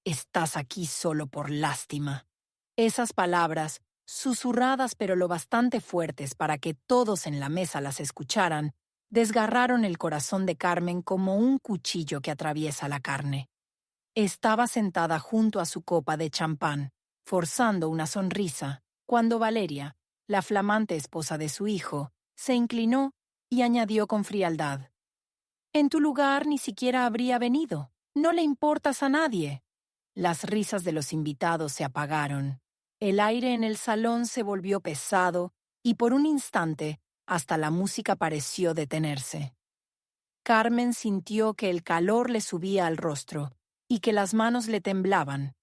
Estás aquí solo por lástima. Esas palabras, susurradas pero lo bastante fuertes para que todos en la mesa las escucharan, desgarraron el corazón de Carmen como un cuchillo que atraviesa la carne. Estaba sentada junto a su copa de champán, forzando una sonrisa, cuando Valeria, la flamante esposa de su hijo, se inclinó y añadió con frialdad: «En tu lugar ni siquiera habría venido. No le importas a nadie». Las risas de los invitados se apagaron. El aire en el salón se volvió pesado y por un instante hasta la música pareció detenerse. Carmen sintió que el calor le subía al rostro y que las manos le temblaban,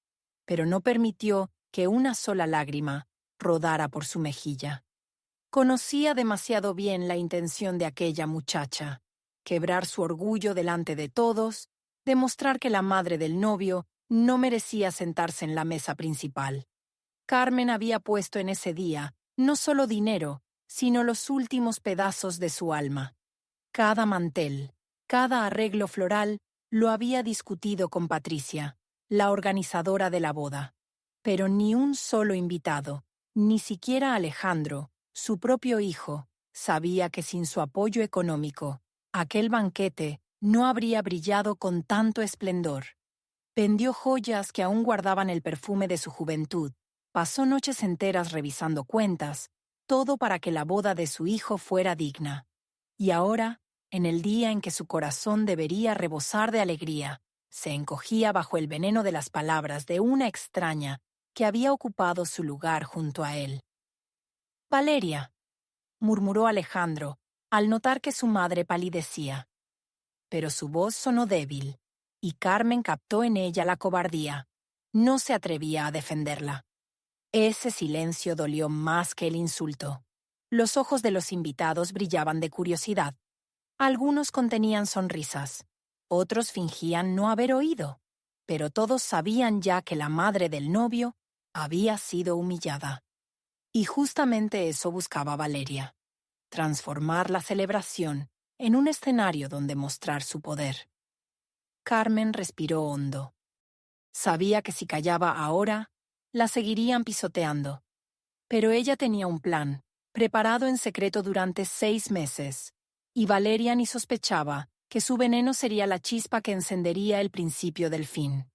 pero no permitió que una sola lágrima rodara por su mejilla. Conocía demasiado bien la intención de aquella muchacha: quebrar su orgullo delante de todos, demostrar que la madre del novio no merecía sentarse en la mesa principal. Carmen había puesto en ese día no solo dinero, sino los últimos pedazos de su alma. Cada mantel, cada arreglo floral lo había discutido con Patricia, la organizadora de la boda. Pero ni un solo invitado, ni siquiera Alejandro, su propio hijo, sabía que sin su apoyo económico, aquel banquete no habría brillado con tanto esplendor. Vendió joyas que aún guardaban el perfume de su juventud, pasó noches enteras revisando cuentas, todo para que la boda de su hijo fuera digna. Y ahora, en el día en que su corazón debería rebosar de alegría, se encogía bajo el veneno de las palabras de una extraña que había ocupado su lugar junto a él. «Valeria», murmuró Alejandro, al notar que su madre palidecía. Pero su voz sonó débil, y Carmen captó en ella la cobardía. No se atrevía a defenderla. Ese silencio dolió más que el insulto. Los ojos de los invitados brillaban de curiosidad. Algunos contenían sonrisas, otros fingían no haber oído, pero todos sabían ya que la madre del novio había sido humillada. Y justamente eso buscaba Valeria: transformar la celebración en un escenario donde mostrar su poder. Carmen respiró hondo. Sabía que si callaba ahora, la seguirían pisoteando. Pero ella tenía un plan, preparado en secreto durante 6 meses, y Valeria ni sospechaba que su veneno sería la chispa que encendería el principio del fin.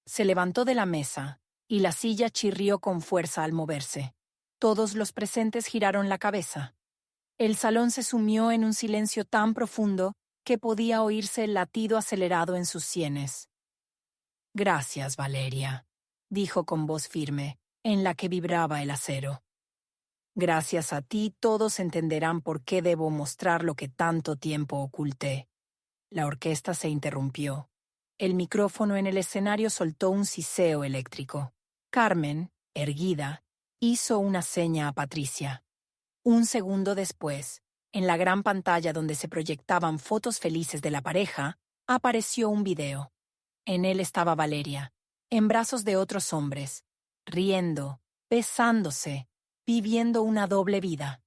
Se levantó de la mesa, y la silla chirrió con fuerza al moverse. Todos los presentes giraron la cabeza. El salón se sumió en un silencio tan profundo que podía oírse el latido acelerado en sus sienes. «Gracias, Valeria», dijo con voz firme, en la que vibraba el acero. «Gracias a ti todos entenderán por qué debo mostrar lo que tanto tiempo oculté». La orquesta se interrumpió. El micrófono en el escenario soltó un siseo eléctrico. Carmen, erguida, hizo una seña a Patricia. Un segundo después, en la gran pantalla donde se proyectaban fotos felices de la pareja, apareció un video. En él estaba Valeria, en brazos de otros hombres, riendo, besándose, viviendo una doble vida.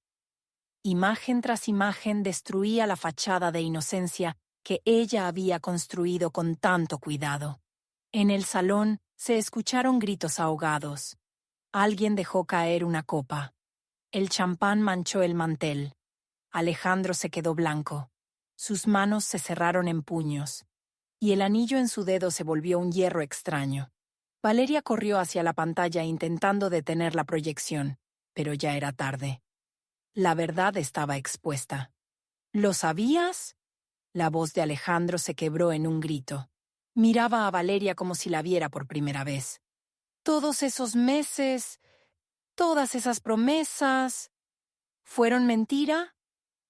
Imagen tras imagen destruía la fachada de inocencia que ella había construido con tanto cuidado. En el salón se escucharon gritos ahogados. Alguien dejó caer una copa. El champán manchó el mantel. Alejandro se quedó blanco. Sus manos se cerraron en puños, y el anillo en su dedo se volvió un hierro extraño. Valeria corrió hacia la pantalla intentando detener la proyección, pero ya era tarde. La verdad estaba expuesta. ¿Lo sabías? La voz de Alejandro se quebró en un grito. Miraba a Valeria como si la viera por primera vez. Todos esos meses, todas esas promesas, ¿fueron mentira?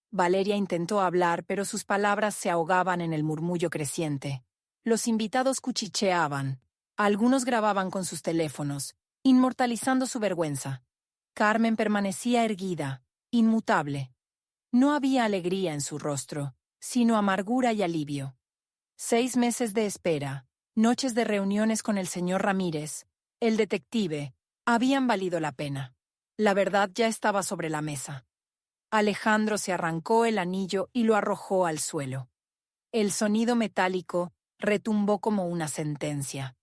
Valeria intentó hablar, pero sus palabras se ahogaban en el murmullo creciente. Los invitados cuchicheaban. Algunos grababan con sus teléfonos, inmortalizando su vergüenza. Carmen permanecía erguida, inmutable. No había alegría en su rostro, sino amargura y alivio. 6 meses de espera, noches de reuniones con el señor Ramírez, el detective, habían valido la pena. La verdad ya estaba sobre la mesa. Alejandro se arrancó el anillo y lo arrojó al suelo. El sonido metálico retumbó como una sentencia.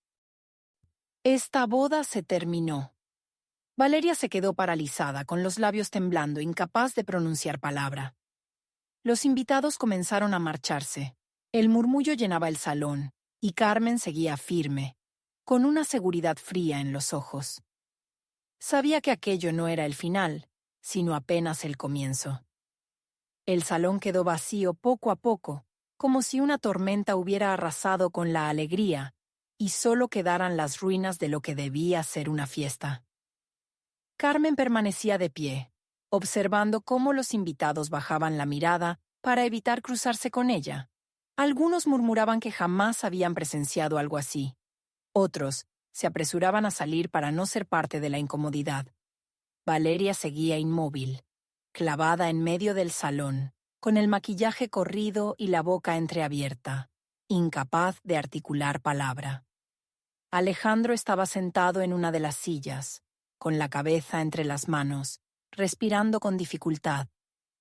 Esta boda se terminó. Valeria se quedó paralizada, con los labios temblando, incapaz de pronunciar palabra. Los invitados comenzaron a marcharse. El murmullo llenaba el salón, y Carmen seguía firme, con una seguridad fría en los ojos. Sabía que aquello no era el final, sino apenas el comienzo. El salón quedó vacío poco a poco, como si una tormenta hubiera arrasado con la alegría, y solo quedaran las ruinas de lo que debía ser una fiesta. Carmen permanecía de pie, observando cómo los invitados bajaban la mirada para evitar cruzarse con ella. Algunos murmuraban que jamás habían presenciado algo así. Otros se apresuraban a salir para no ser parte de la incomodidad. Valeria seguía inmóvil, clavada en medio del salón, con el maquillaje corrido y la boca entreabierta, incapaz de articular palabra. Alejandro estaba sentado en una de las sillas, con la cabeza entre las manos, respirando con dificultad,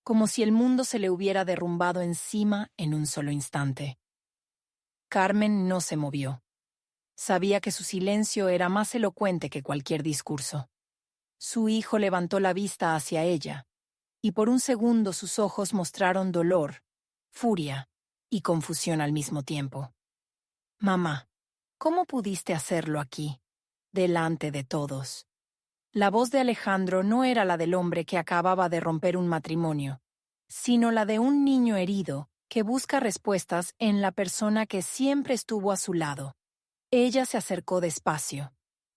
como si el mundo se le hubiera derrumbado encima en un solo instante. Carmen no se movió. Sabía que su silencio era más elocuente que cualquier discurso. Su hijo levantó la vista hacia ella, y por un segundo sus ojos mostraron dolor, furia y confusión al mismo tiempo. «Mamá, ¿cómo pudiste hacerlo aquí, delante de todos?» La voz de Alejandro no era la del hombre que acababa de romper un matrimonio, sino la de un niño herido que busca respuestas en la persona que siempre estuvo a su lado. Ella se acercó despacio,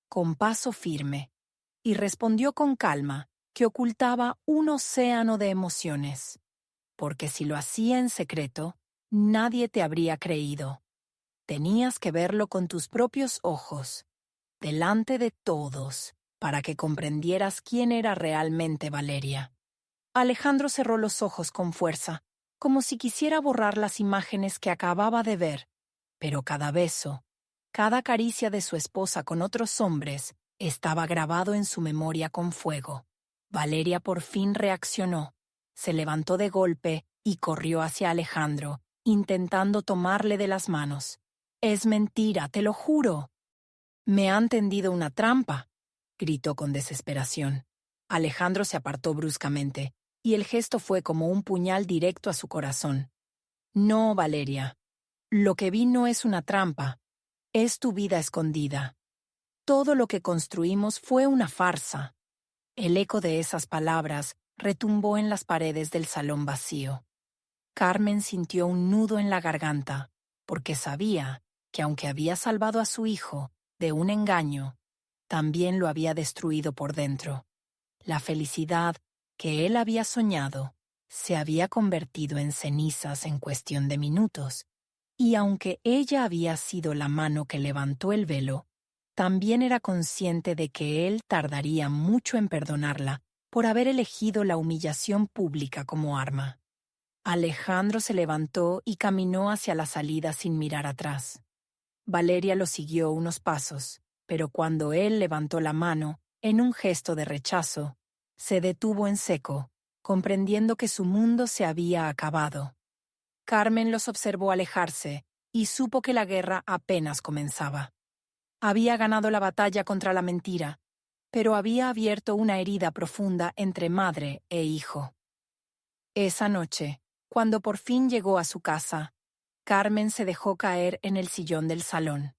con paso firme, y respondió con calma que ocultaba un océano de emociones, porque si lo hacía en secreto, nadie te habría creído. Tenías que verlo con tus propios ojos, delante de todos, para que comprendieras quién era realmente Valeria. Alejandro cerró los ojos con fuerza, como si quisiera borrar las imágenes que acababa de ver, pero cada beso, cada caricia de su esposa con otros hombres, estaba grabado en su memoria con fuego. Valeria por fin reaccionó, se levantó de golpe y corrió hacia Alejandro, intentando tomarle de las manos. «Es mentira, te lo juro». «Me han tendido una trampa», gritó con desesperación. Alejandro se apartó bruscamente, y el gesto fue como un puñal directo a su corazón. «No, Valeria. Lo que vi no es una trampa. Es tu vida escondida. Todo lo que construimos fue una farsa». El eco de esas palabras retumbó en las paredes del salón vacío. Carmen sintió un nudo en la garganta, porque sabía que aunque había salvado a su hijo de un engaño, también lo había destruido por dentro. La felicidad que él había soñado se había convertido en cenizas en cuestión de minutos, y aunque ella había sido la mano que levantó el velo, también era consciente de que él tardaría mucho en perdonarla por haber elegido la humillación pública como arma. Alejandro se levantó y caminó hacia la salida sin mirar atrás. Valeria lo siguió unos pasos, pero cuando él levantó la mano, en un gesto de rechazo, se detuvo en seco, comprendiendo que su mundo se había acabado. Carmen los observó alejarse y supo que la guerra apenas comenzaba. Había ganado la batalla contra la mentira, pero había abierto una herida profunda entre madre e hijo. Esa noche, cuando por fin llegó a su casa, Carmen se dejó caer en el sillón del salón.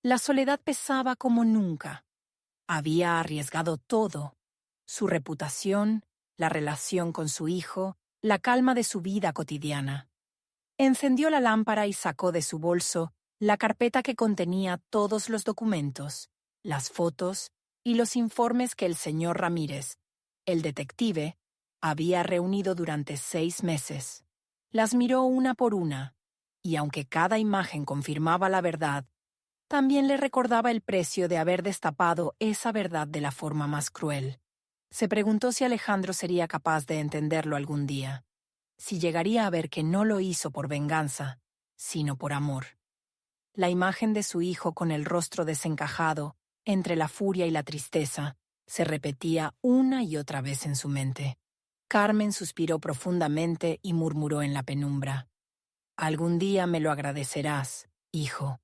La soledad pesaba como nunca. Había arriesgado todo: su reputación, la relación con su hijo, la calma de su vida cotidiana. Encendió la lámpara y sacó de su bolso la carpeta que contenía todos los documentos, las fotos y los informes que el señor Ramírez, el detective, había reunido durante 6 meses. Las miró una por una, y aunque cada imagen confirmaba la verdad, también le recordaba el precio de haber destapado esa verdad de la forma más cruel. Se preguntó si Alejandro sería capaz de entenderlo algún día, si llegaría a ver que no lo hizo por venganza, sino por amor. La imagen de su hijo con el rostro desencajado, entre la furia y la tristeza, se repetía una y otra vez en su mente. Carmen suspiró profundamente y murmuró en la penumbra: «Algún día me lo agradecerás, hijo.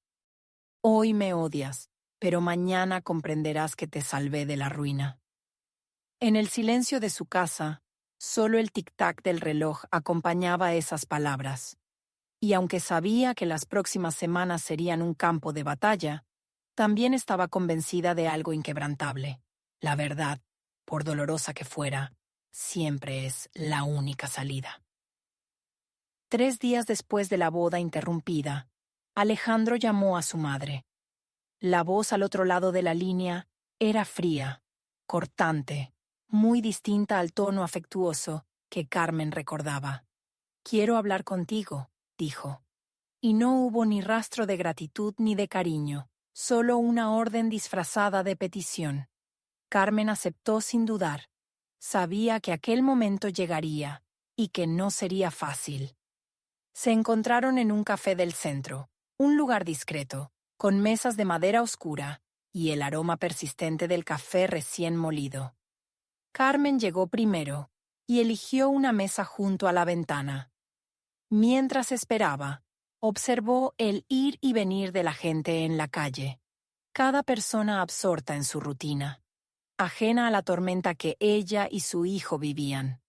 Hoy me odias, pero mañana comprenderás que te salvé de la ruina. En el silencio de su casa, solo el tic-tac del reloj acompañaba esas palabras. Y aunque sabía que las próximas semanas serían un campo de batalla, también estaba convencida de algo inquebrantable. La verdad, por dolorosa que fuera, siempre es la única salida. 3 días después de la boda interrumpida, Alejandro llamó a su madre. La voz al otro lado de la línea era fría, cortante, muy distinta al tono afectuoso que Carmen recordaba. «Quiero hablar contigo», dijo. Y no hubo ni rastro de gratitud ni de cariño, solo una orden disfrazada de petición. Carmen aceptó sin dudar. Sabía que aquel momento llegaría y que no sería fácil. Se encontraron en un café del centro, un lugar discreto, con mesas de madera oscura y el aroma persistente del café recién molido. Carmen llegó primero y eligió una mesa junto a la ventana. Mientras esperaba, observó el ir y venir de la gente en la calle, cada persona absorta en su rutina, ajena a la tormenta que ella y su hijo vivían.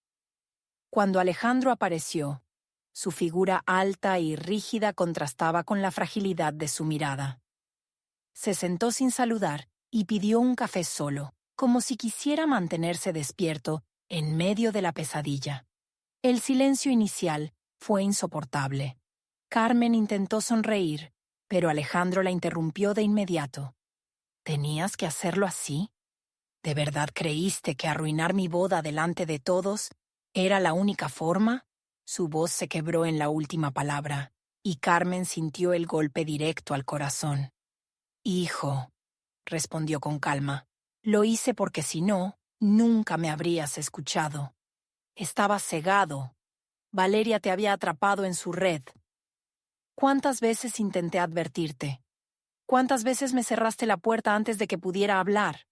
Cuando Alejandro apareció, su figura alta y rígida contrastaba con la fragilidad de su mirada. Se sentó sin saludar y pidió un café solo, como si quisiera mantenerse despierto en medio de la pesadilla. El silencio inicial fue insoportable. Carmen intentó sonreír, pero Alejandro la interrumpió de inmediato. ¿Tenías que hacerlo así? ¿De verdad creíste que arruinar mi boda delante de todos era la única forma? Su voz se quebró en la última palabra, y Carmen sintió el golpe directo al corazón. «Hijo», respondió con calma, «lo hice porque si no, nunca me habrías escuchado. Estaba cegado. Valeria te había atrapado en su red. ¿Cuántas veces intenté advertirte? ¿Cuántas veces me cerraste la puerta antes de que pudiera hablar?»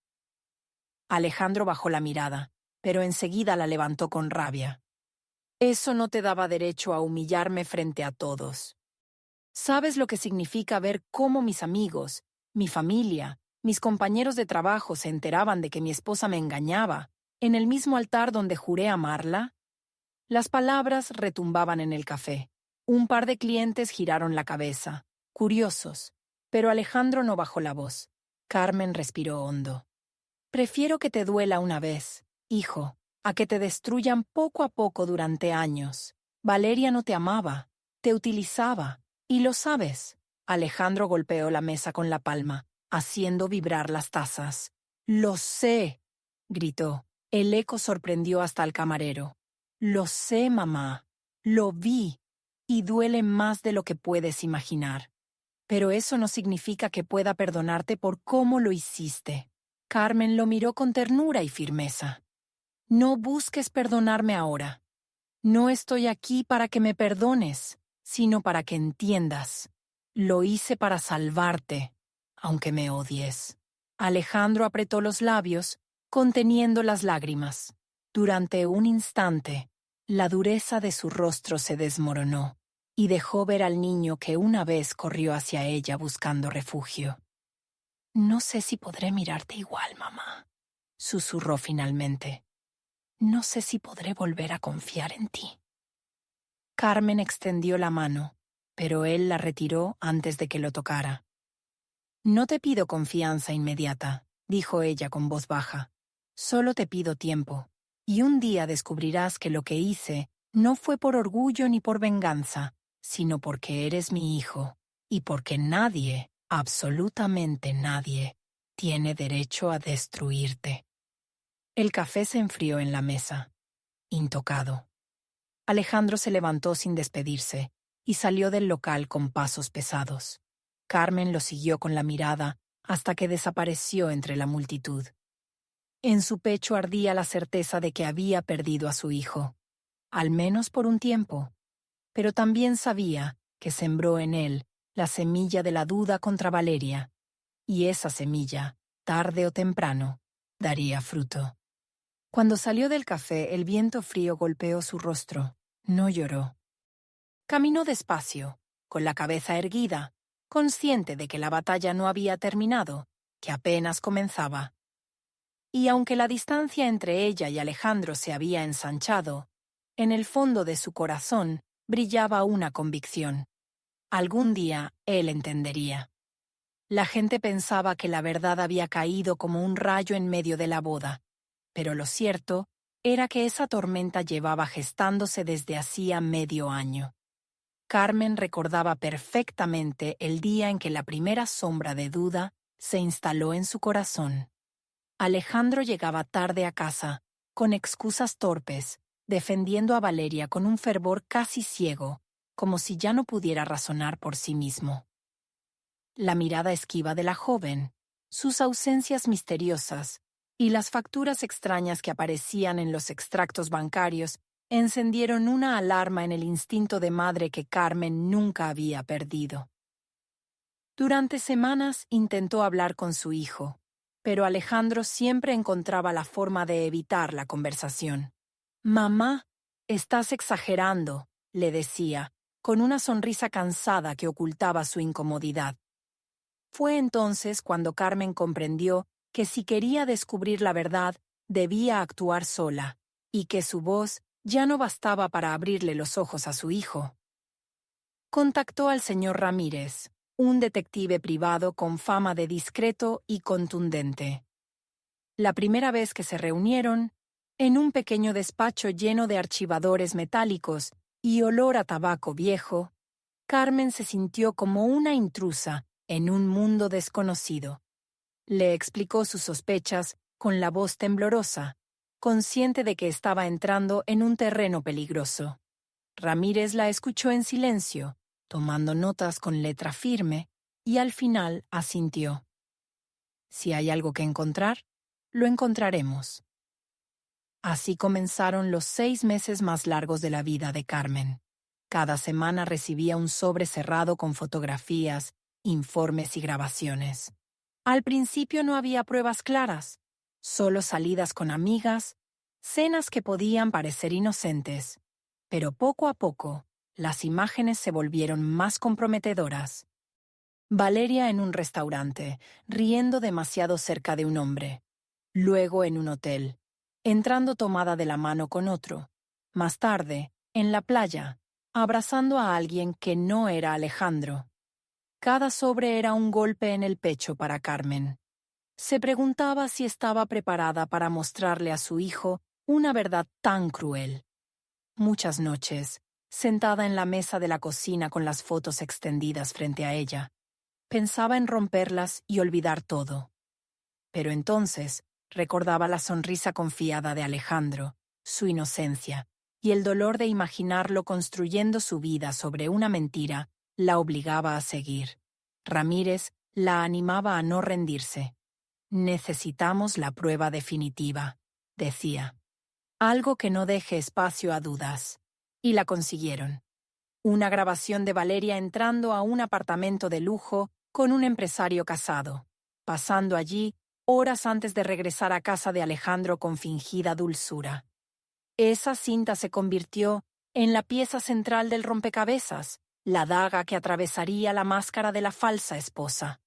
Alejandro bajó la mirada, pero enseguida la levantó con rabia. «Eso no te daba derecho a humillarme frente a todos. ¿Sabes lo que significa ver cómo mis amigos, mi familia, mis compañeros de trabajo se enteraban de que mi esposa me engañaba, en el mismo altar donde juré amarla?» Las palabras retumbaban en el café. Un par de clientes giraron la cabeza, curiosos, pero Alejandro no bajó la voz. Carmen respiró hondo. «Prefiero que te duela una vez, hijo, a que te destruyan poco a poco durante años. Valeria no te amaba, te utilizaba, y lo sabes». Alejandro golpeó la mesa con la palma, haciendo vibrar las tazas. «Lo sé», gritó. El eco sorprendió hasta al camarero. «Lo sé, mamá. Lo vi. Y duele más de lo que puedes imaginar. Pero eso no significa que pueda perdonarte por cómo lo hiciste». Carmen lo miró con ternura y firmeza. «No busques perdonarme ahora. No estoy aquí para que me perdones, sino para que entiendas. Lo hice para salvarte, aunque me odies». Alejandro apretó los labios, conteniendo las lágrimas. Durante un instante, la dureza de su rostro se desmoronó y dejó ver al niño que una vez corrió hacia ella buscando refugio. «No sé si podré mirarte igual, mamá», susurró finalmente. «No sé si podré volver a confiar en ti». Carmen extendió la mano, pero él la retiró antes de que lo tocara. «No te pido confianza inmediata», dijo ella con voz baja. «Solo te pido tiempo, y un día descubrirás que lo que hice no fue por orgullo ni por venganza, sino porque eres mi hijo, y porque nadie, absolutamente nadie, tiene derecho a destruirte». El café se enfrió en la mesa, intocado. Alejandro se levantó sin despedirse y salió del local con pasos pesados. Carmen lo siguió con la mirada hasta que desapareció entre la multitud. En su pecho ardía la certeza de que había perdido a su hijo, al menos por un tiempo, pero también sabía que sembró en él la semilla de la duda contra Valeria, y esa semilla, tarde o temprano, daría fruto. Cuando salió del café, el viento frío golpeó su rostro. No lloró. Caminó despacio, con la cabeza erguida, consciente de que la batalla no había terminado, que apenas comenzaba. Y aunque la distancia entre ella y Alejandro se había ensanchado, en el fondo de su corazón brillaba una convicción. Algún día él entendería. La gente pensaba que la verdad había caído como un rayo en medio de la boda, pero lo cierto era que esa tormenta llevaba gestándose desde hacía medio año. Carmen recordaba perfectamente el día en que la primera sombra de duda se instaló en su corazón. Alejandro llegaba tarde a casa, con excusas torpes, defendiendo a Valeria con un fervor casi ciego, como si ya no pudiera razonar por sí mismo. La mirada esquiva de la joven, sus ausencias misteriosas y las facturas extrañas que aparecían en los extractos bancarios encendieron una alarma en el instinto de madre que Carmen nunca había perdido. Durante semanas intentó hablar con su hijo, pero Alejandro siempre encontraba la forma de evitar la conversación. «Mamá, estás exagerando», le decía, con una sonrisa cansada que ocultaba su incomodidad. Fue entonces cuando Carmen comprendió que si quería descubrir la verdad, debía actuar sola, y que su voz ya no bastaba para abrirle los ojos a su hijo. Contactó al señor Ramírez, un detective privado con fama de discreto y contundente. La primera vez que se reunieron, en un pequeño despacho lleno de archivadores metálicos y olor a tabaco viejo, Carmen se sintió como una intrusa en un mundo desconocido. Le explicó sus sospechas con la voz temblorosa, consciente de que estaba entrando en un terreno peligroso. Ramírez la escuchó en silencio, tomando notas con letra firme, y al final asintió. Si hay algo que encontrar, lo encontraremos. Así comenzaron los 6 meses más largos de la vida de Carmen. Cada semana recibía un sobre cerrado con fotografías, informes y grabaciones. Al principio no había pruebas claras, solo salidas con amigas, cenas que podían parecer inocentes, pero poco a poco las imágenes se volvieron más comprometedoras. Valeria en un restaurante, riendo demasiado cerca de un hombre. Luego en un hotel, entrando tomada de la mano con otro. Más tarde, en la playa, abrazando a alguien que no era Alejandro. Cada sobre era un golpe en el pecho para Carmen. Se preguntaba si estaba preparada para mostrarle a su hijo una verdad tan cruel. Muchas noches, sentada en la mesa de la cocina con las fotos extendidas frente a ella, pensaba en romperlas y olvidar todo. Pero entonces recordaba la sonrisa confiada de Alejandro, su inocencia, y el dolor de imaginarlo construyendo su vida sobre una mentira la obligaba a seguir. Ramírez la animaba a no rendirse. «Necesitamos la prueba definitiva», decía. «Algo que no deje espacio a dudas». Y la consiguieron. Una grabación de Valeria entrando a un apartamento de lujo con un empresario casado, pasando allí horas antes de regresar a casa de Alejandro con fingida dulzura. Esa cinta se convirtió en la pieza central del rompecabezas, la daga que atravesaría la máscara de la falsa esposa.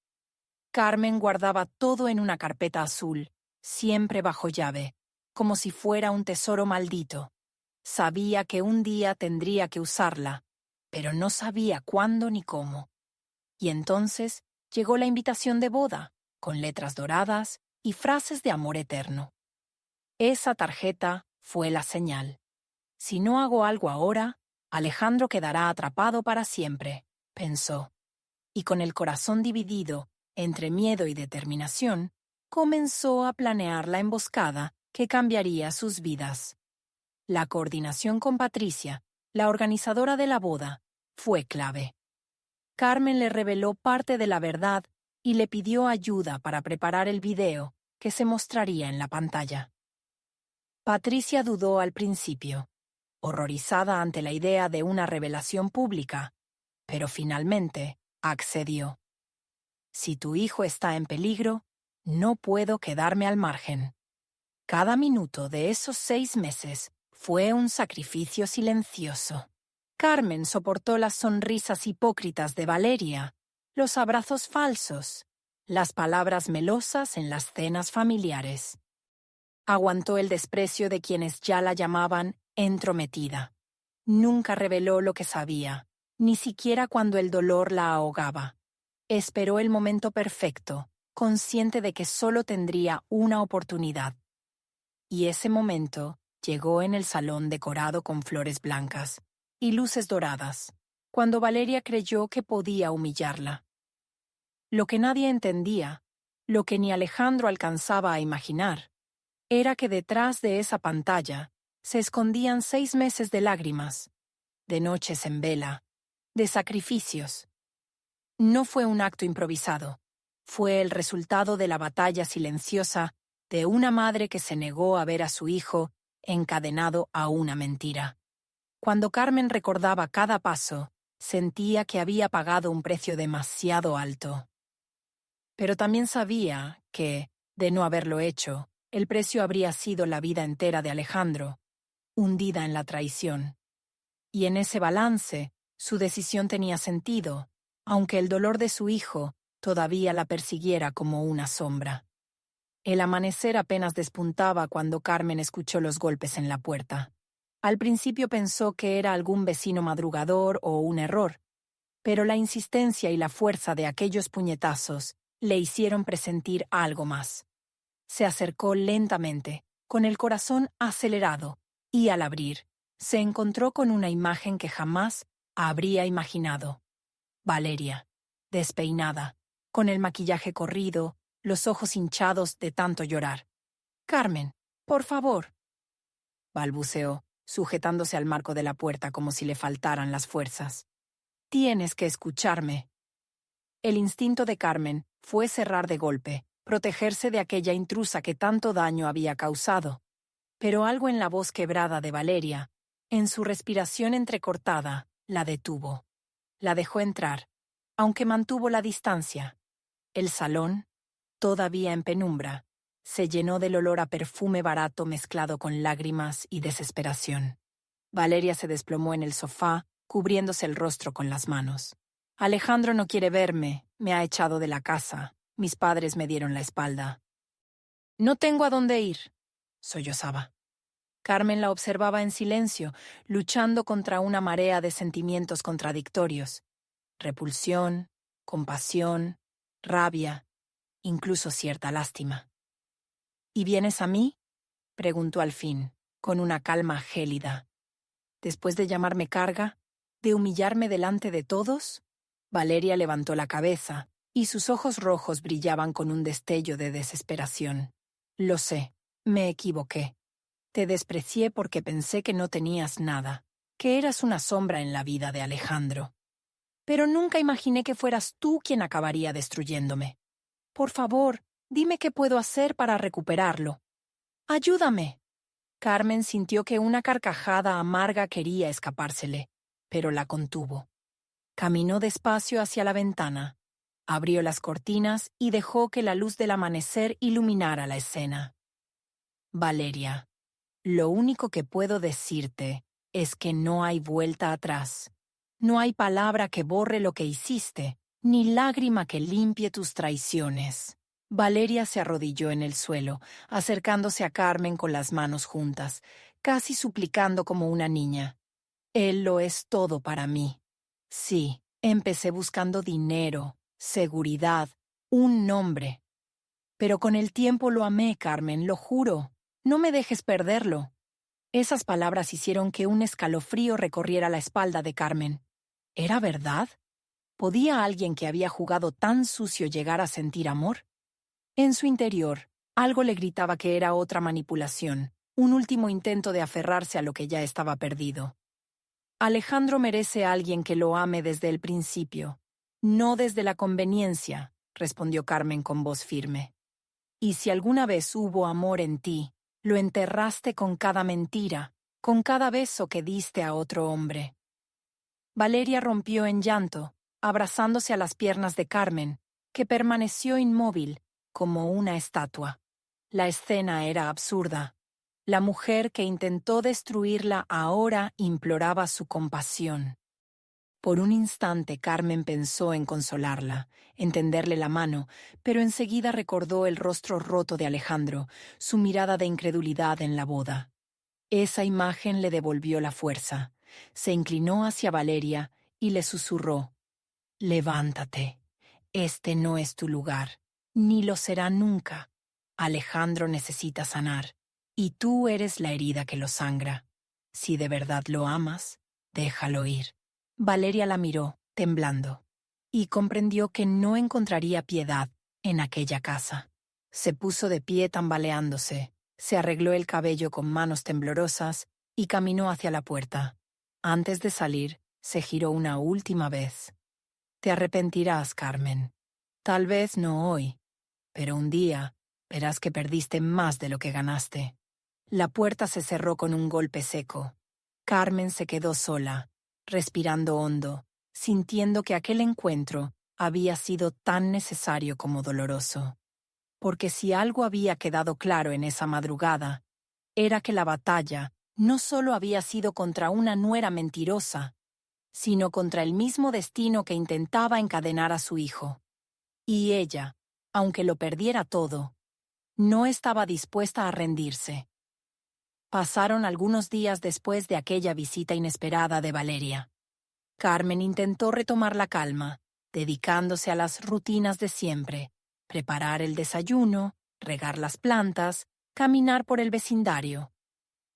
Carmen guardaba todo en una carpeta azul, siempre bajo llave, como si fuera un tesoro maldito. Sabía que un día tendría que usarla, pero no sabía cuándo ni cómo. Y entonces llegó la invitación de boda, con letras doradas y frases de amor eterno. Esa tarjeta fue la señal. Si no hago algo ahora, Alejandro quedará atrapado para siempre, pensó. Y con el corazón dividido entre miedo y determinación, comenzó a planear la emboscada que cambiaría sus vidas. La coordinación con Patricia, la organizadora de la boda, fue clave. Carmen le reveló parte de la verdad y le pidió ayuda para preparar el video que se mostraría en la pantalla. Patricia dudó al principio, horrorizada ante la idea de una revelación pública, pero finalmente accedió. «Si tu hijo está en peligro, no puedo quedarme al margen». Cada minuto de esos 6 meses fue un sacrificio silencioso. Carmen soportó las sonrisas hipócritas de Valeria, los abrazos falsos, las palabras melosas en las cenas familiares. Aguantó el desprecio de quienes ya la llamaban entrometida. Nunca reveló lo que sabía, ni siquiera cuando el dolor la ahogaba. Esperó el momento perfecto, consciente de que solo tendría una oportunidad. Y ese momento llegó en el salón decorado con flores blancas y luces doradas, cuando Valeria creyó que podía humillarla. Lo que nadie entendía, lo que ni Alejandro alcanzaba a imaginar, era que detrás de esa pantalla se escondían 6 meses de lágrimas, de noches en vela, de sacrificios. No fue un acto improvisado, fue el resultado de la batalla silenciosa de una madre que se negó a ver a su hijo encadenado a una mentira. Cuando Carmen recordaba cada paso, sentía que había pagado un precio demasiado alto. Pero también sabía que, de no haberlo hecho, el precio habría sido la vida entera de Alejandro, hundida en la traición. Y en ese balance, su decisión tenía sentido, aunque el dolor de su hijo todavía la persiguiera como una sombra. El amanecer apenas despuntaba cuando Carmen escuchó los golpes en la puerta. Al principio pensó que era algún vecino madrugador o un error, pero la insistencia y la fuerza de aquellos puñetazos le hicieron presentir algo más. Se acercó lentamente, con el corazón acelerado, y al abrir, se encontró con una imagen que jamás habría imaginado. Valeria, despeinada, con el maquillaje corrido, los ojos hinchados de tanto llorar. «Carmen, por favor», balbuceó, sujetándose al marco de la puerta como si le faltaran las fuerzas. «Tienes que escucharme». El instinto de Carmen fue cerrar de golpe, protegerse de aquella intrusa que tanto daño había causado. Pero algo en la voz quebrada de Valeria, en su respiración entrecortada, la detuvo. La dejó entrar, aunque mantuvo la distancia. El salón, todavía en penumbra, se llenó del olor a perfume barato mezclado con lágrimas y desesperación. Valeria se desplomó en el sofá, cubriéndose el rostro con las manos. «Alejandro no quiere verme, me ha echado de la casa. Mis padres me dieron la espalda». «No tengo a dónde ir», sollozaba. Carmen la observaba en silencio, luchando contra una marea de sentimientos contradictorios. Repulsión, compasión, rabia, incluso cierta lástima. «¿Y vienes a mí?», preguntó al fin, con una calma gélida. «¿Después de llamarme carga? ¿De humillarme delante de todos?». Valeria levantó la cabeza, y sus ojos rojos brillaban con un destello de desesperación. «Lo sé, me equivoqué. Te desprecié porque pensé que no tenías nada, que eras una sombra en la vida de Alejandro. Pero nunca imaginé que fueras tú quien acabaría destruyéndome. Por favor, dime qué puedo hacer para recuperarlo. ¡Ayúdame!». Carmen sintió que una carcajada amarga quería escapársele, pero la contuvo. Caminó despacio hacia la ventana, abrió las cortinas y dejó que la luz del amanecer iluminara la escena. «Valeria, lo único que puedo decirte es que no hay vuelta atrás. No hay palabra que borre lo que hiciste, ni lágrima que limpie tus traiciones». Valeria se arrodilló en el suelo, acercándose a Carmen con las manos juntas, casi suplicando como una niña. «Él lo es todo para mí. Sí, empecé buscando dinero, seguridad, un nombre. Pero con el tiempo lo amé, Carmen, lo juro. No me dejes perderlo». Esas palabras hicieron que un escalofrío recorriera la espalda de Carmen. ¿Era verdad? ¿Podía alguien que había jugado tan sucio llegar a sentir amor? En su interior, algo le gritaba que era otra manipulación, un último intento de aferrarse a lo que ya estaba perdido. «Alejandro merece a alguien que lo ame desde el principio, no desde la conveniencia», respondió Carmen con voz firme. «Y si alguna vez hubo amor en ti, lo enterraste con cada mentira, con cada beso que diste a otro hombre». Valeria rompió en llanto, abrazándose a las piernas de Carmen, que permaneció inmóvil, como una estatua. La escena era absurda. La mujer que intentó destruirla ahora imploraba su compasión. Por un instante Carmen pensó en consolarla, en tenderle la mano, pero enseguida recordó el rostro roto de Alejandro, su mirada de incredulidad en la boda. Esa imagen le devolvió la fuerza. Se inclinó hacia Valeria y le susurró: «Levántate. Este no es tu lugar, ni lo será nunca. Alejandro necesita sanar, y tú eres la herida que lo sangra. Si de verdad lo amas, déjalo ir». Valeria la miró, temblando, y comprendió que no encontraría piedad en aquella casa. Se puso de pie tambaleándose, se arregló el cabello con manos temblorosas y caminó hacia la puerta. Antes de salir, se giró una última vez. «Te arrepentirás, Carmen. Tal vez no hoy, pero un día verás que perdiste más de lo que ganaste». La puerta se cerró con un golpe seco. Carmen se quedó sola, respirando hondo, sintiendo que aquel encuentro había sido tan necesario como doloroso. Porque si algo había quedado claro en esa madrugada, era que la batalla no solo había sido contra una nuera mentirosa, sino contra el mismo destino que intentaba encadenar a su hijo. Y ella, aunque lo perdiera todo, no estaba dispuesta a rendirse. Pasaron algunos días después de aquella visita inesperada de Valeria. Carmen intentó retomar la calma, dedicándose a las rutinas de siempre: preparar el desayuno, regar las plantas, caminar por el vecindario.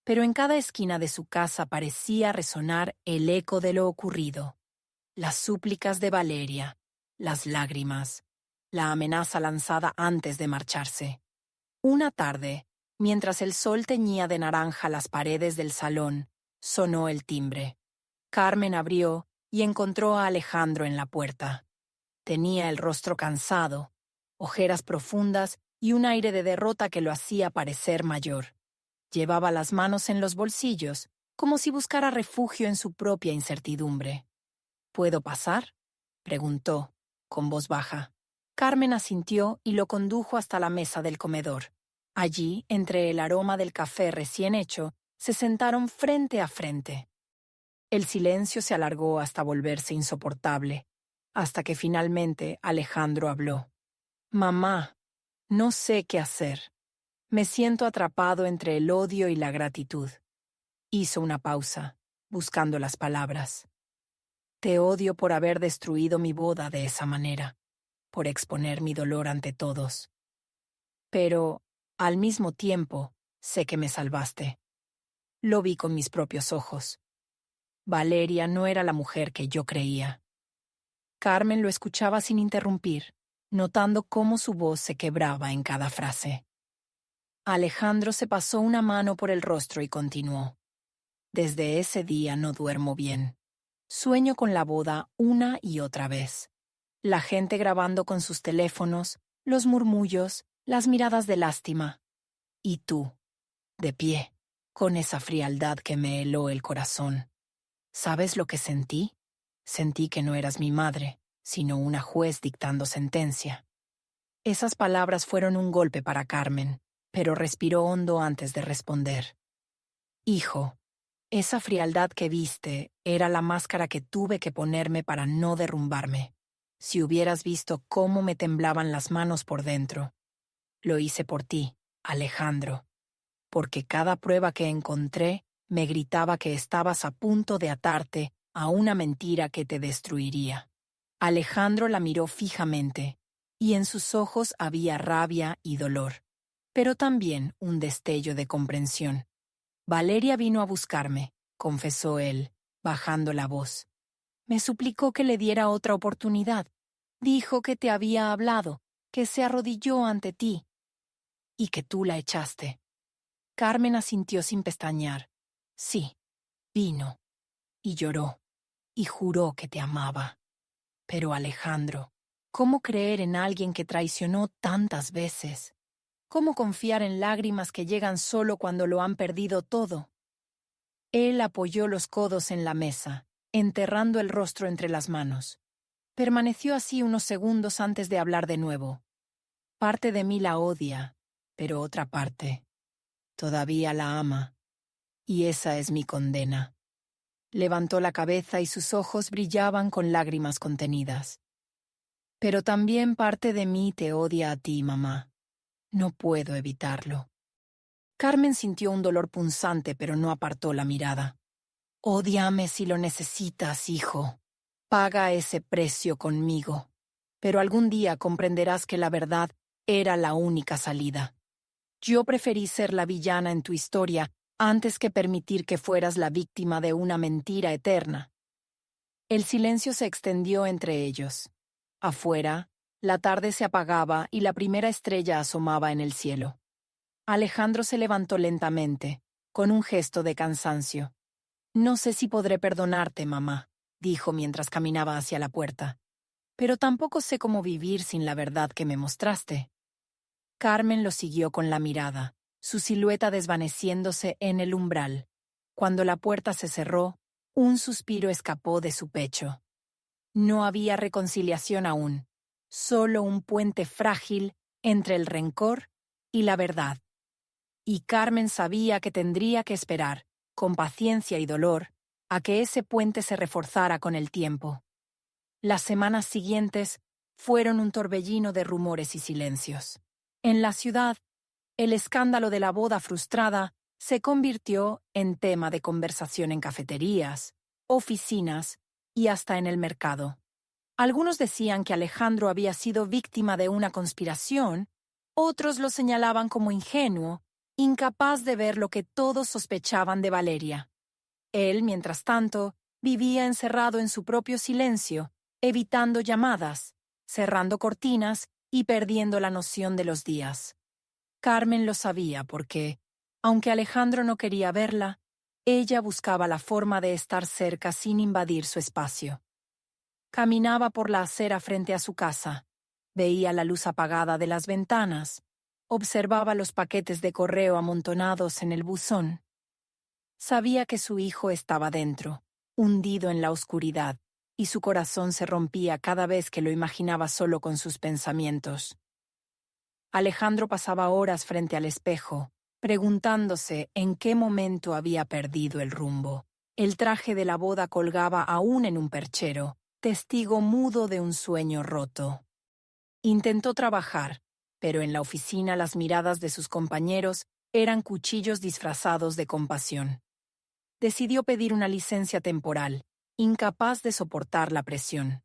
Pero en cada esquina de su casa parecía resonar el eco de lo ocurrido. Las súplicas de Valeria, las lágrimas, la amenaza lanzada antes de marcharse. Una tarde, mientras el sol teñía de naranja las paredes del salón, sonó el timbre. Carmen abrió y encontró a Alejandro en la puerta. Tenía el rostro cansado, ojeras profundas y un aire de derrota que lo hacía parecer mayor. Llevaba las manos en los bolsillos, como si buscara refugio en su propia incertidumbre. «¿Puedo pasar?», preguntó, con voz baja. Carmen asintió y lo condujo hasta la mesa del comedor. Allí, entre el aroma del café recién hecho, se sentaron frente a frente. El silencio se alargó hasta volverse insoportable, hasta que finalmente Alejandro habló. «Mamá, no sé qué hacer. Me siento atrapado entre el odio y la gratitud». Hizo una pausa, buscando las palabras. «Te odio por haber destruido mi boda de esa manera, por exponer mi dolor ante todos. Pero, al mismo tiempo, sé que me salvaste. Lo vi con mis propios ojos. Valeria no era la mujer que yo creía». Carmen lo escuchaba sin interrumpir, notando cómo su voz se quebraba en cada frase. Alejandro se pasó una mano por el rostro y continuó. «Desde ese día no duermo bien. Sueño con la boda una y otra vez. La gente grabando con sus teléfonos, los murmullos, las miradas de lástima. Y tú, de pie, con esa frialdad que me heló el corazón. ¿Sabes lo que sentí? Sentí que no eras mi madre, sino una juez dictando sentencia». Esas palabras fueron un golpe para Carmen, pero respiró hondo antes de responder. «Hijo, esa frialdad que viste era la máscara que tuve que ponerme para no derrumbarme. Si hubieras visto cómo me temblaban las manos por dentro. Lo hice por ti, Alejandro, porque cada prueba que encontré me gritaba que estabas a punto de atarte a una mentira que te destruiría». Alejandro la miró fijamente, y en sus ojos había rabia y dolor, pero también un destello de comprensión. «Valeria vino a buscarme», confesó él, bajando la voz. «Me suplicó que le diera otra oportunidad. Dijo que te había hablado, que se arrodilló ante ti, y que tú la echaste». Carmen asintió sin pestañear. «Sí, vino, y lloró, y juró que te amaba. Pero Alejandro, ¿cómo creer en alguien que traicionó tantas veces? ¿Cómo confiar en lágrimas que llegan solo cuando lo han perdido todo?». Él apoyó los codos en la mesa, enterrando el rostro entre las manos. Permaneció así unos segundos antes de hablar de nuevo. «Parte de mí la odia, pero otra parte todavía la ama, y esa es mi condena. Levantó la cabeza y sus ojos brillaban con lágrimas contenidas. Pero también parte de mí te odia a ti, mamá. No puedo evitarlo. Carmen sintió un dolor punzante, pero no apartó la mirada. Ódiame si lo necesitas, hijo. Paga ese precio conmigo. Pero algún día comprenderás que la verdad era la única salida. Yo preferí ser la villana en tu historia antes que permitir que fueras la víctima de una mentira eterna. El silencio se extendió entre ellos. Afuera, la tarde se apagaba y la primera estrella asomaba en el cielo. Alejandro se levantó lentamente, con un gesto de cansancio. No sé si podré perdonarte, mamá, dijo mientras caminaba hacia la puerta. Pero tampoco sé cómo vivir sin la verdad que me mostraste. Carmen lo siguió con la mirada, su silueta desvaneciéndose en el umbral. Cuando la puerta se cerró, un suspiro escapó de su pecho. No había reconciliación aún, solo un puente frágil entre el rencor y la verdad. Y Carmen sabía que tendría que esperar, con paciencia y dolor, a que ese puente se reforzara con el tiempo. Las semanas siguientes fueron un torbellino de rumores y silencios. En la ciudad, el escándalo de la boda frustrada se convirtió en tema de conversación en cafeterías, oficinas y hasta en el mercado. Algunos decían que Alejandro había sido víctima de una conspiración, otros lo señalaban como ingenuo, incapaz de ver lo que todos sospechaban de Valeria. Él, mientras tanto, vivía encerrado en su propio silencio, evitando llamadas, cerrando cortinas y perdiendo la noción de los días. Carmen lo sabía porque, aunque Alejandro no quería verla, ella buscaba la forma de estar cerca sin invadir su espacio. Caminaba por la acera frente a su casa, veía la luz apagada de las ventanas, observaba los paquetes de correo amontonados en el buzón. Sabía que su hijo estaba dentro, hundido en la oscuridad, y su corazón se rompía cada vez que lo imaginaba solo con sus pensamientos. Alejandro pasaba horas frente al espejo, preguntándose en qué momento había perdido el rumbo. El traje de la boda colgaba aún en un perchero, testigo mudo de un sueño roto. Intentó trabajar, pero en la oficina las miradas de sus compañeros eran cuchillos disfrazados de compasión. Decidió pedir una licencia temporal, incapaz de soportar la presión.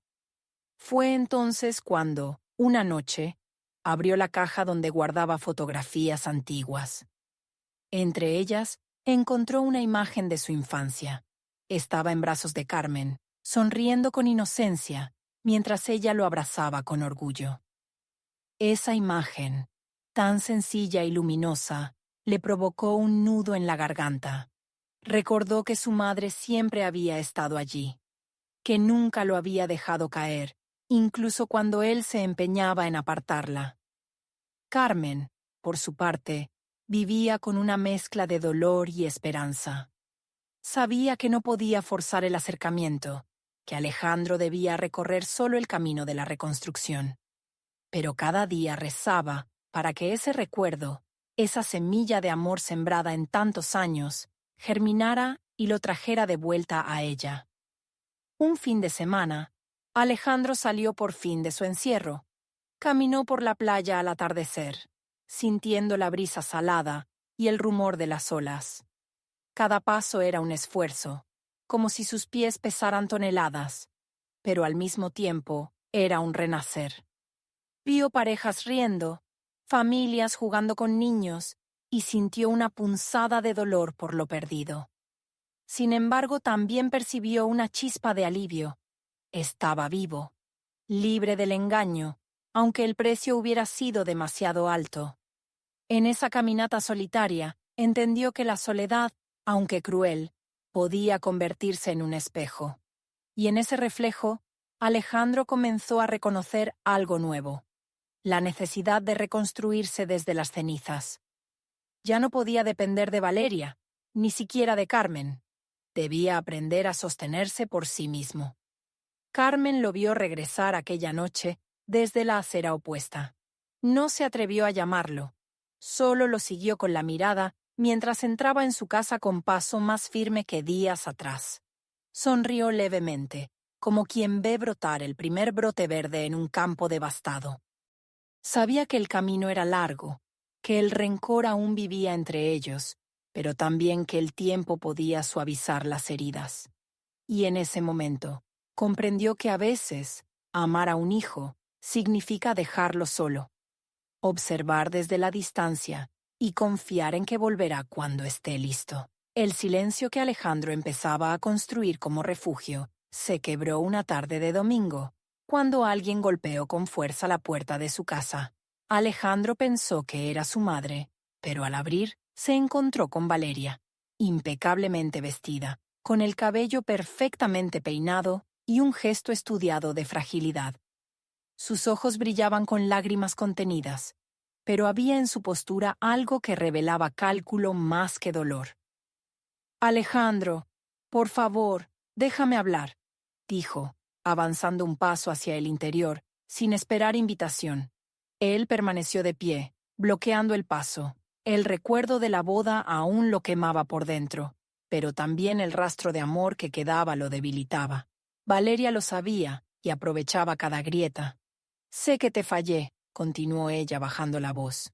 Fue entonces cuando, una noche, abrió la caja donde guardaba fotografías antiguas. Entre ellas, encontró una imagen de su infancia. Estaba en brazos de Carmen, sonriendo con inocencia, mientras ella lo abrazaba con orgullo. Esa imagen, tan sencilla y luminosa, le provocó un nudo en la garganta. Recordó que su madre siempre había estado allí, que nunca lo había dejado caer, incluso cuando él se empeñaba en apartarla. Carmen, por su parte, vivía con una mezcla de dolor y esperanza. Sabía que no podía forzar el acercamiento, que Alejandro debía recorrer solo el camino de la reconstrucción. Pero cada día rezaba para que ese recuerdo, esa semilla de amor sembrada en tantos años, germinara y lo trajera de vuelta a ella. Un fin de semana, Alejandro salió por fin de su encierro. Caminó por la playa al atardecer, sintiendo la brisa salada y el rumor de las olas. Cada paso era un esfuerzo, como si sus pies pesaran toneladas, pero al mismo tiempo era un renacer. Vio parejas riendo, familias jugando con niños, y sintió una punzada de dolor por lo perdido. Sin embargo, también percibió una chispa de alivio. Estaba vivo, libre del engaño, aunque el precio hubiera sido demasiado alto. En esa caminata solitaria, entendió que la soledad, aunque cruel, podía convertirse en un espejo. Y en ese reflejo, Alejandro comenzó a reconocer algo nuevo: la necesidad de reconstruirse desde las cenizas. Ya no podía depender de Valeria, ni siquiera de Carmen. Debía aprender a sostenerse por sí mismo. Carmen lo vio regresar aquella noche desde la acera opuesta. No se atrevió a llamarlo, solo lo siguió con la mirada mientras entraba en su casa con paso más firme que días atrás. Sonrió levemente, como quien ve brotar el primer brote verde en un campo devastado. Sabía que el camino era largo, que el rencor aún vivía entre ellos, pero también que el tiempo podía suavizar las heridas. Y en ese momento, comprendió que a veces, amar a un hijo significa dejarlo solo, observar desde la distancia y confiar en que volverá cuando esté listo. El silencio que Alejandro empezaba a construir como refugio se quebró una tarde de domingo, cuando alguien golpeó con fuerza la puerta de su casa. Alejandro pensó que era su madre, pero al abrir se encontró con Valeria, impecablemente vestida, con el cabello perfectamente peinado y un gesto estudiado de fragilidad. Sus ojos brillaban con lágrimas contenidas, pero había en su postura algo que revelaba cálculo más que dolor. «Alejandro, por favor, déjame hablar», dijo, avanzando un paso hacia el interior, sin esperar invitación. Él permaneció de pie, bloqueando el paso. El recuerdo de la boda aún lo quemaba por dentro, pero también el rastro de amor que quedaba lo debilitaba. Valeria lo sabía y aprovechaba cada grieta. «Sé que te fallé», continuó ella bajando la voz.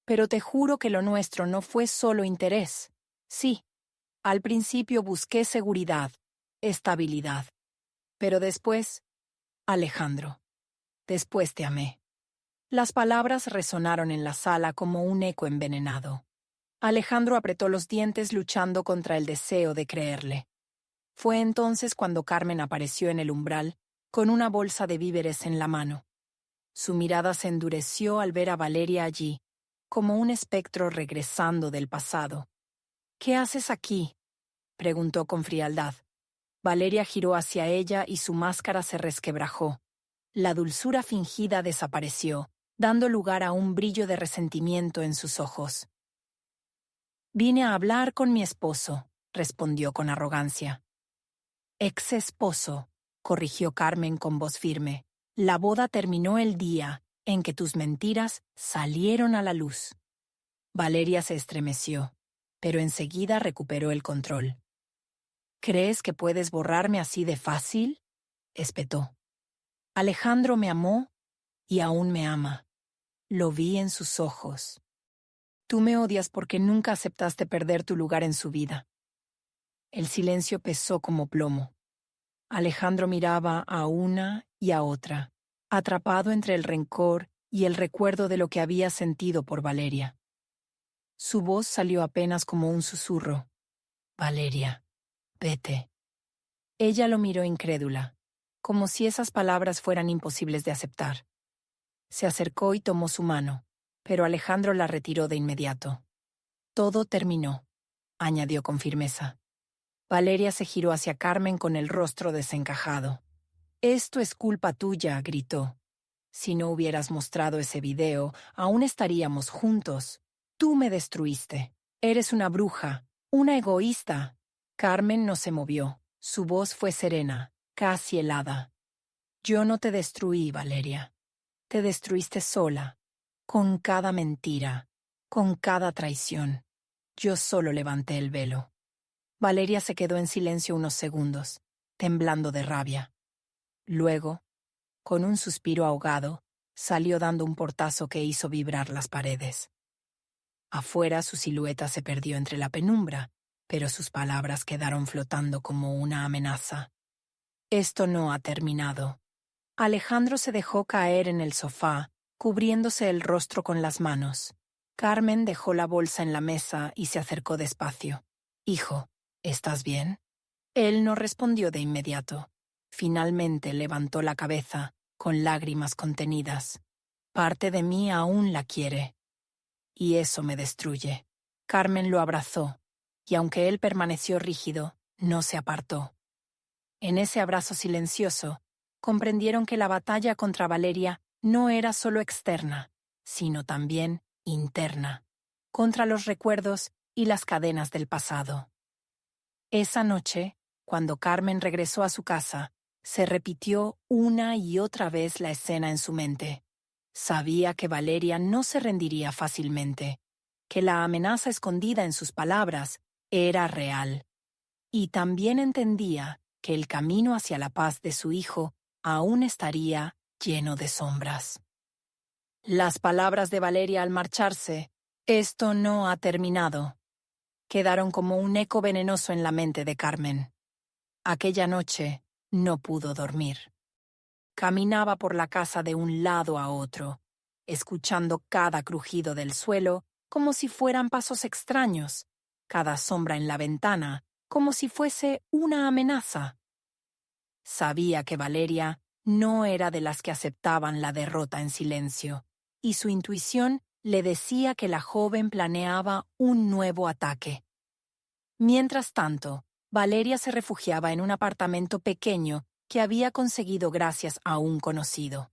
«Pero te juro que lo nuestro no fue solo interés. Sí, al principio busqué seguridad, estabilidad. Pero después, Alejandro, después te amé». Las palabras resonaron en la sala como un eco envenenado. Alejandro apretó los dientes luchando contra el deseo de creerle. Fue entonces cuando Carmen apareció en el umbral, con una bolsa de víveres en la mano. Su mirada se endureció al ver a Valeria allí, como un espectro regresando del pasado. «¿Qué haces aquí?», preguntó con frialdad. Valeria giró hacia ella y su máscara se resquebrajó. La dulzura fingida desapareció, dando lugar a un brillo de resentimiento en sus ojos. «Vine a hablar con mi esposo», respondió con arrogancia. «Ex esposo», corrigió Carmen con voz firme. «La boda terminó el día en que tus mentiras salieron a la luz». Valeria se estremeció, pero enseguida recuperó el control. «¿Crees que puedes borrarme así de fácil?», espetó. «Alejandro me amó y aún me ama. Lo vi en sus ojos. Tú me odias porque nunca aceptaste perder tu lugar en su vida». El silencio pesó como plomo. Alejandro miraba a una y a otra, atrapado entre el rencor y el recuerdo de lo que había sentido por Valeria. Su voz salió apenas como un susurro. «Valeria, vete». Ella lo miró incrédula, como si esas palabras fueran imposibles de aceptar. Se acercó y tomó su mano, pero Alejandro la retiró de inmediato. «Todo terminó», añadió con firmeza. Valeria se giró hacia Carmen con el rostro desencajado. «Esto es culpa tuya», gritó. «Si no hubieras mostrado ese video, aún estaríamos juntos. Tú me destruiste. Eres una bruja, una egoísta». Carmen no se movió. Su voz fue serena, casi helada. «Yo no te destruí, Valeria. Te destruiste sola, con cada mentira, con cada traición. Yo solo levanté el velo». Valeria se quedó en silencio unos segundos, temblando de rabia. Luego, con un suspiro ahogado, salió dando un portazo que hizo vibrar las paredes. Afuera su silueta se perdió entre la penumbra, pero sus palabras quedaron flotando como una amenaza. «Esto no ha terminado». Alejandro se dejó caer en el sofá, cubriéndose el rostro con las manos. Carmen dejó la bolsa en la mesa y se acercó despacio. «Hijo, ¿estás bien?». Él no respondió de inmediato. Finalmente levantó la cabeza, con lágrimas contenidas. «Parte de mí aún la quiere. Y eso me destruye». Carmen lo abrazó, y aunque él permaneció rígido, no se apartó. En ese abrazo silencioso, comprendieron que la batalla contra Valeria no era solo externa, sino también interna, contra los recuerdos y las cadenas del pasado. Esa noche, cuando Carmen regresó a su casa, se repitió una y otra vez la escena en su mente. Sabía que Valeria no se rendiría fácilmente, que la amenaza escondida en sus palabras era real. Y también entendía que el camino hacia la paz de su hijo aún estaría lleno de sombras. Las palabras de Valeria al marcharse, «Esto no ha terminado», quedaron como un eco venenoso en la mente de Carmen. Aquella noche no pudo dormir. Caminaba por la casa de un lado a otro, escuchando cada crujido del suelo como si fueran pasos extraños, cada sombra en la ventana como si fuese una amenaza. Sabía que Valeria no era de las que aceptaban la derrota en silencio, y su intuición le decía que la joven planeaba un nuevo ataque. Mientras tanto, Valeria se refugiaba en un apartamento pequeño que había conseguido gracias a un conocido.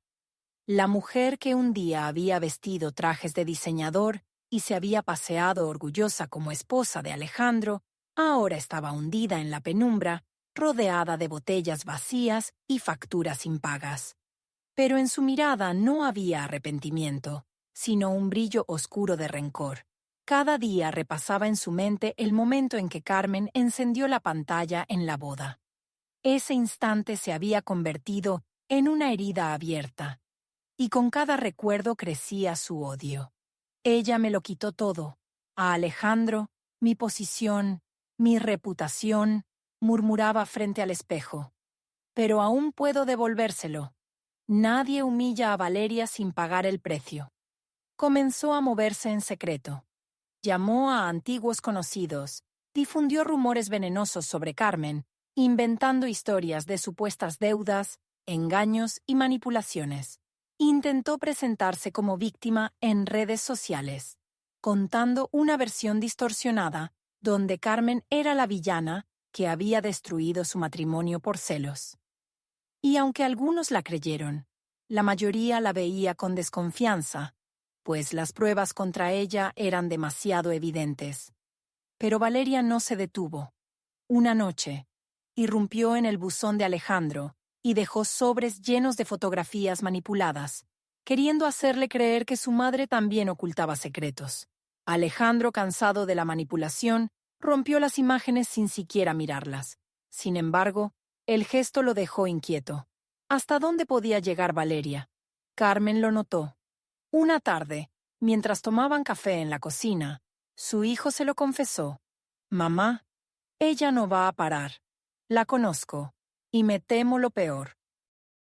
La mujer que un día había vestido trajes de diseñador y se había paseado orgullosa como esposa de Alejandro, ahora estaba hundida en la penumbra, rodeada de botellas vacías y facturas impagas. Pero en su mirada no había arrepentimiento, sino un brillo oscuro de rencor. Cada día repasaba en su mente el momento en que Carmen encendió la pantalla en la boda. Ese instante se había convertido en una herida abierta, y con cada recuerdo crecía su odio. Ella me lo quitó todo, a Alejandro, mi posición, mi reputación, murmuraba frente al espejo. Pero aún puedo devolvérselo. Nadie humilla a Valeria sin pagar el precio. Comenzó a moverse en secreto. Llamó a antiguos conocidos, difundió rumores venenosos sobre Carmen, inventando historias de supuestas deudas, engaños y manipulaciones. Intentó presentarse como víctima en redes sociales, contando una versión distorsionada donde Carmen era la villana que había destruido su matrimonio por celos. Y aunque algunos la creyeron, la mayoría la veía con desconfianza, pues las pruebas contra ella eran demasiado evidentes. Pero Valeria no se detuvo. Una noche, irrumpió en el buzón de Alejandro y dejó sobres llenos de fotografías manipuladas, queriendo hacerle creer que su madre también ocultaba secretos. Alejandro, cansado de la manipulación, rompió las imágenes sin siquiera mirarlas. Sin embargo, el gesto lo dejó inquieto. ¿Hasta dónde podía llegar Valeria? Carmen lo notó. Una tarde, mientras tomaban café en la cocina, su hijo se lo confesó. «Mamá, ella no va a parar. La conozco, y me temo lo peor».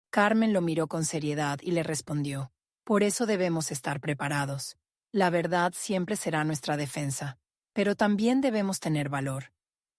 Carmen lo miró con seriedad y le respondió: «Por eso debemos estar preparados. La verdad siempre será nuestra defensa, pero también debemos tener valor.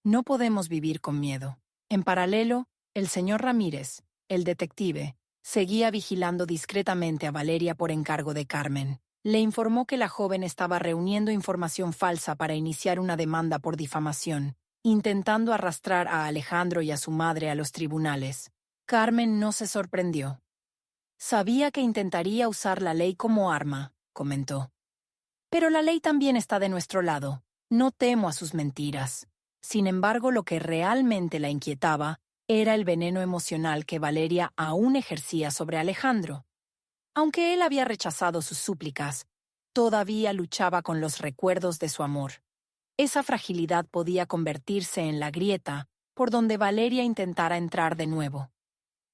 No podemos vivir con miedo». En paralelo, el señor Ramírez, el detective, seguía vigilando discretamente a Valeria por encargo de Carmen. Le informó que la joven estaba reuniendo información falsa para iniciar una demanda por difamación, intentando arrastrar a Alejandro y a su madre a los tribunales. Carmen no se sorprendió. «Sabía que intentaría usar la ley como arma», comentó. «Pero la ley también está de nuestro lado. No temo a sus mentiras». Sin embargo, lo que realmente la inquietaba era el veneno emocional que Valeria aún ejercía sobre Alejandro. Aunque él había rechazado sus súplicas, todavía luchaba con los recuerdos de su amor. Esa fragilidad podía convertirse en la grieta por donde Valeria intentara entrar de nuevo.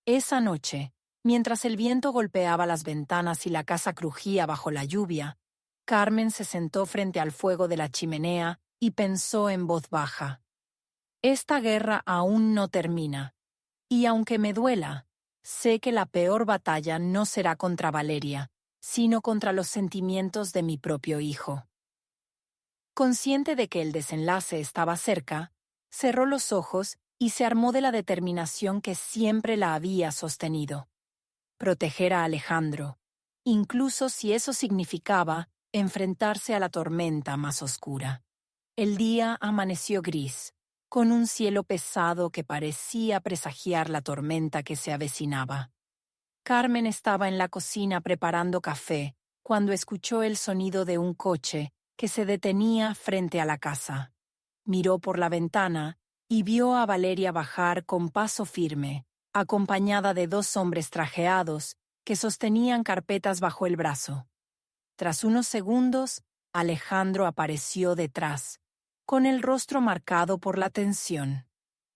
Esa noche, mientras el viento golpeaba las ventanas y la casa crujía bajo la lluvia, Carmen se sentó frente al fuego de la chimenea y pensó en voz baja: «Esta guerra aún no termina, y aunque me duela, sé que la peor batalla no será contra Valeria, sino contra los sentimientos de mi propio hijo». Consciente de que el desenlace estaba cerca, cerró los ojos y se armó de la determinación que siempre la había sostenido: proteger a Alejandro, incluso si eso significaba enfrentarse a la tormenta más oscura. El día amaneció gris, con un cielo pesado que parecía presagiar la tormenta que se avecinaba. Carmen estaba en la cocina preparando café cuando escuchó el sonido de un coche que se detenía frente a la casa. Miró por la ventana y vio a Valeria bajar con paso firme, acompañada de dos hombres trajeados que sostenían carpetas bajo el brazo. Tras unos segundos, Alejandro apareció detrás, con el rostro marcado por la tensión.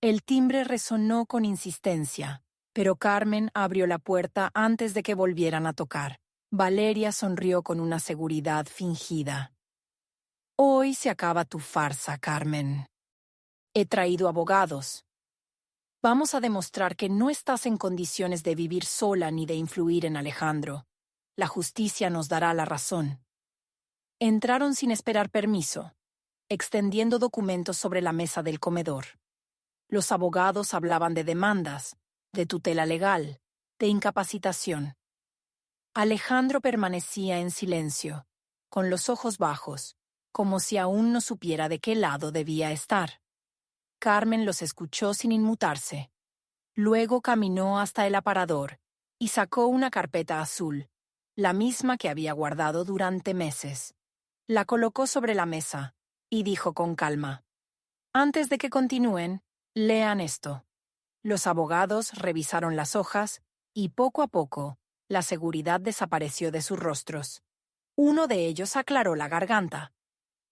El timbre resonó con insistencia, pero Carmen abrió la puerta antes de que volvieran a tocar. Valeria sonrió con una seguridad fingida. Hoy se acaba tu farsa, Carmen. He traído abogados. Vamos a demostrar que no estás en condiciones de vivir sola ni de influir en Alejandro. La justicia nos dará la razón. Entraron sin esperar permiso, extendiendo documentos sobre la mesa del comedor. Los abogados hablaban de demandas, de tutela legal, de incapacitación. Alejandro permanecía en silencio, con los ojos bajos, como si aún no supiera de qué lado debía estar. Carmen los escuchó sin inmutarse. Luego caminó hasta el aparador y sacó una carpeta azul, la misma que había guardado durante meses. La colocó sobre la mesa y dijo con calma: «Antes de que continúen, lean esto». Los abogados revisaron las hojas y poco a poco la seguridad desapareció de sus rostros. Uno de ellos aclaró la garganta.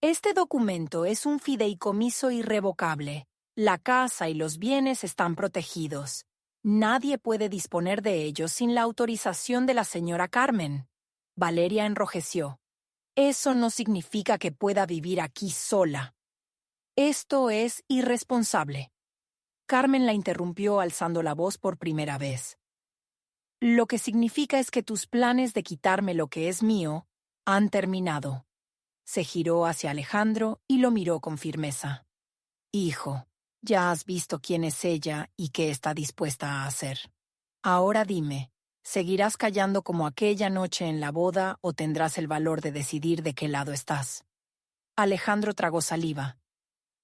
«Este documento es un fideicomiso irrevocable. La casa y los bienes están protegidos. Nadie puede disponer de ellos sin la autorización de la señora Carmen». Valeria enrojeció. «Eso no significa que pueda vivir aquí sola. Esto es irresponsable». Carmen la interrumpió alzando la voz por primera vez. «Lo que significa es que tus planes de quitarme lo que es mío han terminado». Se giró hacia Alejandro y lo miró con firmeza. «Hijo, ya has visto quién es ella y qué está dispuesta a hacer. Ahora dime, ¿seguirás callando como aquella noche en la boda o tendrás el valor de decidir de qué lado estás?» Alejandro tragó saliva.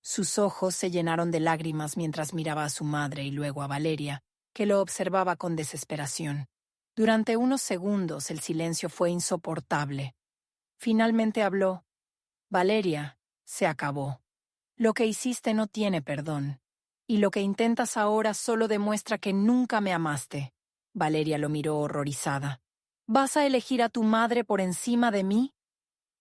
Sus ojos se llenaron de lágrimas mientras miraba a su madre y luego a Valeria, que lo observaba con desesperación. Durante unos segundos el silencio fue insoportable. Finalmente habló. «Valeria, se acabó. Lo que hiciste no tiene perdón. Y lo que intentas ahora solo demuestra que nunca me amaste». Valeria lo miró horrorizada. «¿Vas a elegir a tu madre por encima de mí?»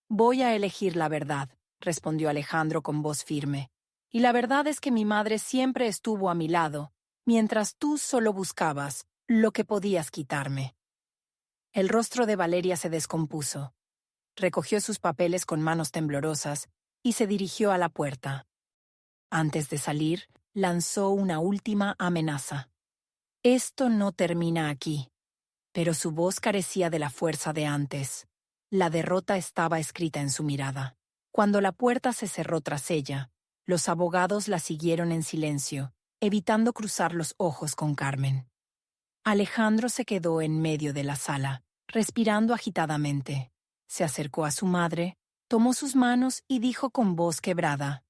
«Voy a elegir la verdad», respondió Alejandro con voz firme. «Y la verdad es que mi madre siempre estuvo a mi lado, mientras tú solo buscabas lo que podías quitarme». El rostro de Valeria se descompuso. Recogió sus papeles con manos temblorosas y se dirigió a la puerta. Antes de salir, lanzó una última amenaza. «Esto no termina aquí». Pero su voz carecía de la fuerza de antes. La derrota estaba escrita en su mirada. Cuando la puerta se cerró tras ella, los abogados la siguieron en silencio, evitando cruzar los ojos con Carmen. Alejandro se quedó en medio de la sala, respirando agitadamente. Se acercó a su madre, tomó sus manos y dijo con voz quebrada: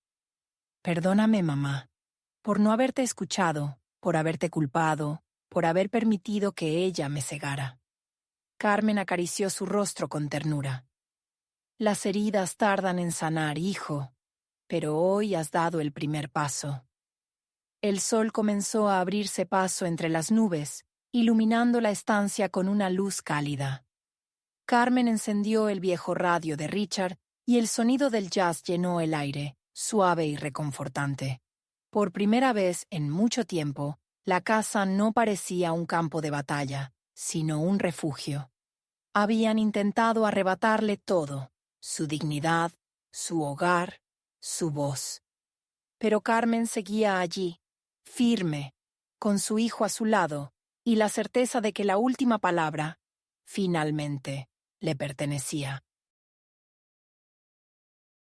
«Perdóname, mamá, por no haberte escuchado, por haberte culpado, por haber permitido que ella me cegara». Carmen acarició su rostro con ternura. «Las heridas tardan en sanar, hijo, pero hoy has dado el primer paso». El sol comenzó a abrirse paso entre las nubes, iluminando la estancia con una luz cálida. Carmen encendió el viejo radio de Richard y el sonido del jazz llenó el aire, suave y reconfortante. Por primera vez en mucho tiempo, la casa no parecía un campo de batalla, sino un refugio. Habían intentado arrebatarle todo: su dignidad, su hogar, su voz. Pero Carmen seguía allí, firme, con su hijo a su lado y la certeza de que la última palabra, finalmente, le pertenecía.